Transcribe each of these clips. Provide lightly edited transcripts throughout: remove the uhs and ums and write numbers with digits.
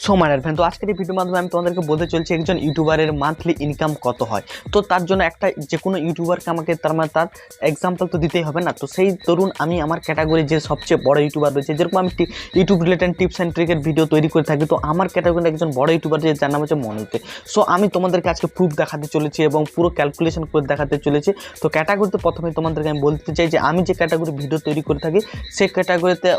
So my friend, তো আজকের এই ভিডিওর মাধ্যমে আমি তোমাদেরকে বলতে চলছি একজন ইউটিউবারের মান্থলি ইনকাম কত হয়। তো তার জন্য একটা যে কোনো ইউটিউবারকে আমাকে তার এক্সাম্পল তো দিতেই হবে না। তো সেই ধরুন আমি আমার ক্যাটাগরি যে সবচেয়ে বড় ইউটিউবার রয়েছে, যেরকম আমি ইউটিউব রিলেটেড টিপস অ্যান্ড ট্রিকের ভিডিও তৈরি করে থাকি, তো আমার ক্যাটাগরি একজন বড় ইউটিউবার যে যার নাম হচ্ছে মনোজদে। সো আমি তোমাদেরকে আজকে প্রুফ দেখাতে চলেছি এবং পুরো ক্যালকুলেশন করে দেখাতে চলেছি। তো ক্যাটাগরিতে প্রথমে তোমাদেরকে আমি বলতে চাই যে আমি যে ক্যাটাগরি ভিডিও তৈরি করে থাকি সেই ক্যাটাগরিতে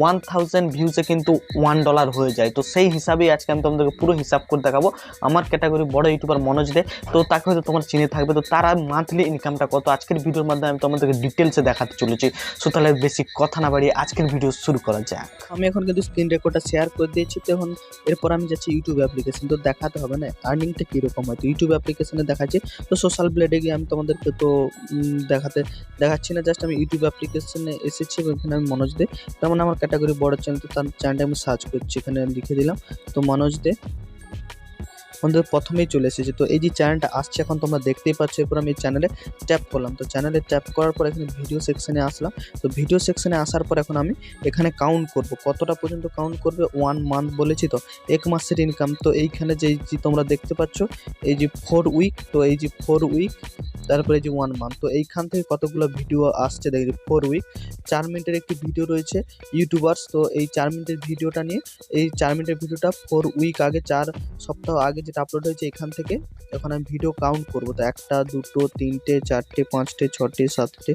1000 ভিউজে কিন্তু $1 হয়ে যায়। তো সেই হিসাবেই আজকে আমি তোমাদেরকে পুরো হিসাব করে দেখাবো। আমার ক্যাটাগরি বড় ইউটিউবার মনোজ দে, তো তাকে হয়তো তোমার চিনে থাকবে। তো তার মান্থলি ইনকামটা কত আজকের ভিডিওর মাধ্যমে আমি তোমাদেরকে ডিটেলসে দেখাতে চলেছি। সো তাহলে বেশি কথা না বাড়িয়ে আজকের ভিডিও শুরু করা যাক। আমি এখন কিন্তু স্ক্রিন রেকর্ডটা শেয়ার করে দিয়েছি। তো এখন এরপর আমি যাচ্ছি ইউটিউব অ্যাপ্লিকেশন। তো দেখাতে হবে না আর্নিংটা কীরকম হয়। তো ইউটিউব অ্যাপ্লিকেশনে দেখাচ্ছি। তো সোশ্যাল ব্লেডে গিয়ে আমি তোমাদেরকে তো দেখাচ্ছি না, জাস্ট আমি ইউটিউব অ্যাপ্লিকেশনে এসেছি এবং এখানে আমি মনোজ দে, তার মানে আমার ক্যাটাগরি বড় চ্যানেল। তো তার চ্যানেলটা আমি সার্চ করছি, এখানে লিখে দিলাম তো মনোজ দে, আমাদের প্রথমেই চলে এসেছে। তো এই যে চ্যানেলটা আসছে এখন তোমরা দেখতেই পাচ্ছ। এরপর আমি এই চ্যানেলে ট্যাপ করলাম। তো চ্যানেলে ট্যাপ করার পর এখানে ভিডিও সেকশনে আসলাম। তো ভিডিও সেকশনে আসার পর এখন আমি এখানে কাউন্ট করব, কতটা পর্যন্ত কাউন্ট করবে। 1 মান্থ বলেছি, তো 1 মাসের ইনকাম। তো এইখানে যে তোমরা দেখতে পাচ্ছ এই যে 4 উইক, তো এই যে 4 উইক, তারপরে যে 1 মান্থ। তো এইখান থেকে কতগুলো ভিডিও আসছে দেখি। 4 উইক 4 মিনিটের একটি ভিডিও রয়েছে ইউটিউবার্স। তো এই 4 মিনিটের ভিডিওটা নিয়ে, এই 4 মিনিটের ভিডিওটা 4 উইক আগে, 4 সপ্তাহ আগে যেটা আপলোড হয়েছে এখান থেকে এখন আমি ভিডিও কাউন্ট করবো। তো 1টা 2টো 3টে 4টে 5টে 6টে 7টে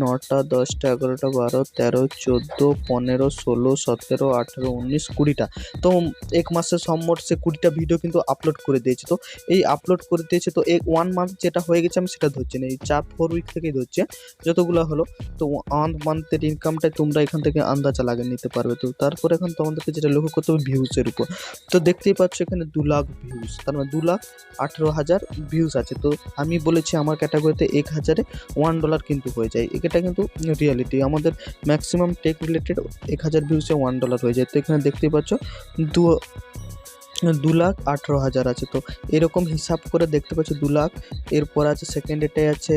9টা 10টা 11টা 12 13 14 15 16 17 18 19 20টা। তো 1 মাসে সম্মোট সে 20টা ভিডিও কিন্তু আপলোড করে দিয়েছে। তো এই আপলোড করে দিয়েছে, তো এই 1 মান্থ যেটা হয়ে গেছে আমি সেটা ধরছি না, এই 4 উইক থেকেই ধরছে যতগুলো হলো। তো 1 মান্থের ইনকামটাই তোমরা এখান থেকে আন্দাজা লাগিয়ে নিতে পারবে। তো তারপর এখন তোমাদেরকে যেটা লক্ষ্য করতে হবে ভিউজের উপর। তো দেখতেই পাচ্ছ এখানে 2 লাখ ভিউজ, তার মানে 2,18,000 ভিউজ আছে। তো আমি বলেছি আমার ক্যাটাগরিতে 1000-এ $1 কিন্তু হয়ে যায়। এটা কিন্তু রিয়ালিটি, আমাদের ম্যাক্সিমাম টেক রিলেটেড 1000 ভিউজে $1 হয়ে যায়। তো এখানে দেখতেই পাচ্ছ 2,18,000 আছে। তো এরকম হিসাব করে দেখতে পাচ্ছি 2 লাখ। এরপর আছে সেকেন্ডেটাই আছে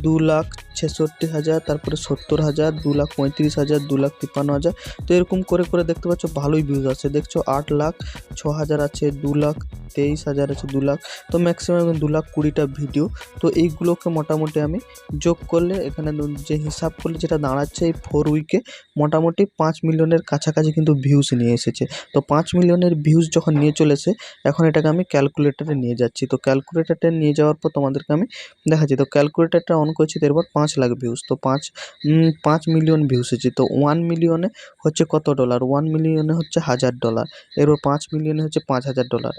2,66,000, তারপরে 70,000, 2,35,000, 2,53,000। তো এরকম করে করে দেখতে পাচ্ছ ভালোই ভিউজ আছে। দেখছো 8,06,000 আছে, 2,23,000 আছে, 2 লাখ। তো ম্যাক্সিমাম 2,20,000টা ভিডিও। তো এইগুলোকে মোটামুটি আমি যোগ করলে এখানে যে হিসাব করলে যেটা দাঁড়াচ্ছে এই 4 উইকে মোটামুটি 5 মিলিয়নের কাছাকাছি কিন্তু ভিউজ নিয়ে এসেছে। তো 5 মিলিয়নের ভিউজ যখন নিয়ে চলেছে, এখন এটাকে আমি ক্যালকুলেটারে নিয়ে যাচ্ছি। তো ক্যালকুলেটারটা নিয়ে যাওয়ার পর তোমাদেরকে আমি দেখাচ্ছি। তো ক্যালকুলেটারটা অন করছি, এরপর 5 লাখ ভিউজ। তো 5 মিলিয়ন ভিউজ হয়েছে। তো 1 মিলিয়নে হচ্ছে কত ডলার? 1 মিলিয়নে হচ্ছে $1000। এরপর 5 মিলিয়নে হচ্ছে $5000।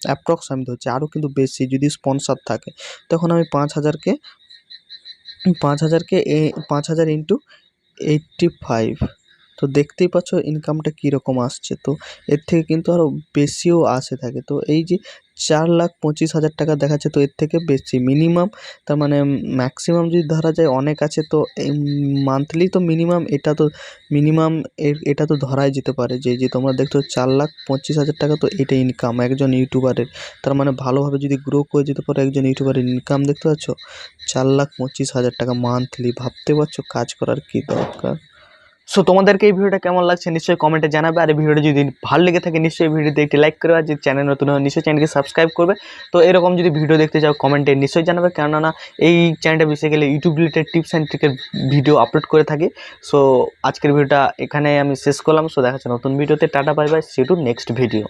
অ্যাপ্রক্স আমি ধরছি, আরও কিন্তু বেশি যদি স্পন্সর থাকে। তখন আমি 5,000কে 5,000 ইন্টু 85। তো দেখতেই পাচ্ছ ইনকামটা কীরকম আসছে। তো এর থেকে কিন্তু আরও বেশিও আসে থাকে। তো এই যে 4,25,000 টাকা দেখাচ্ছে, তো এর থেকে বেশি মিনিমাম, তার মানে ম্যাক্সিমাম যদি ধরা যায় অনেক আছে। তো এই মান্থলি তো মিনিমাম এটা তো ধরাই যেতে পারে যে তোমরা দেখছো 4,25,000 টাকা। তো এটা ইনকাম একজন ইউটিউবারের, তার মানে ভালোভাবে যদি গ্রো করে যেতে পারে একজন ইউটিউবারের ইনকাম দেখতে পাচ্ছ 4,25,000 টাকা মান্থলি। ভাবতে পারছো কাজ করার কী দরকার। সো তোমাদেরকে এই ভিডিওটা কেমন লাগছে নিশ্চয়ই কমেন্টে জানাবে। আর এই ভিডিওটা যদি ভালো লেগে থাকে নিশ্চয়ই ভিডিওতে একটি লাইক করবে, আর যদি চ্যানেল নতুন হয় নিশ্চয়ই চ্যানেলকে সাবস্ক্রাইব করবে। তো এরকম যদি ভিডিও দেখতে চাও কমেন্টে নিশ্চয়ই জানাবে, কেননা এই চ্যানেলটা basically YouTube related tips and ট্রিকের ভিডিও আপলোড করে থাকি। সো আজকের ভিডিওটা এখানে আমি শেষ করলাম। সো দেখা হচ্ছে নতুন ভিডিওতে। Tata bye bye, see you to next video.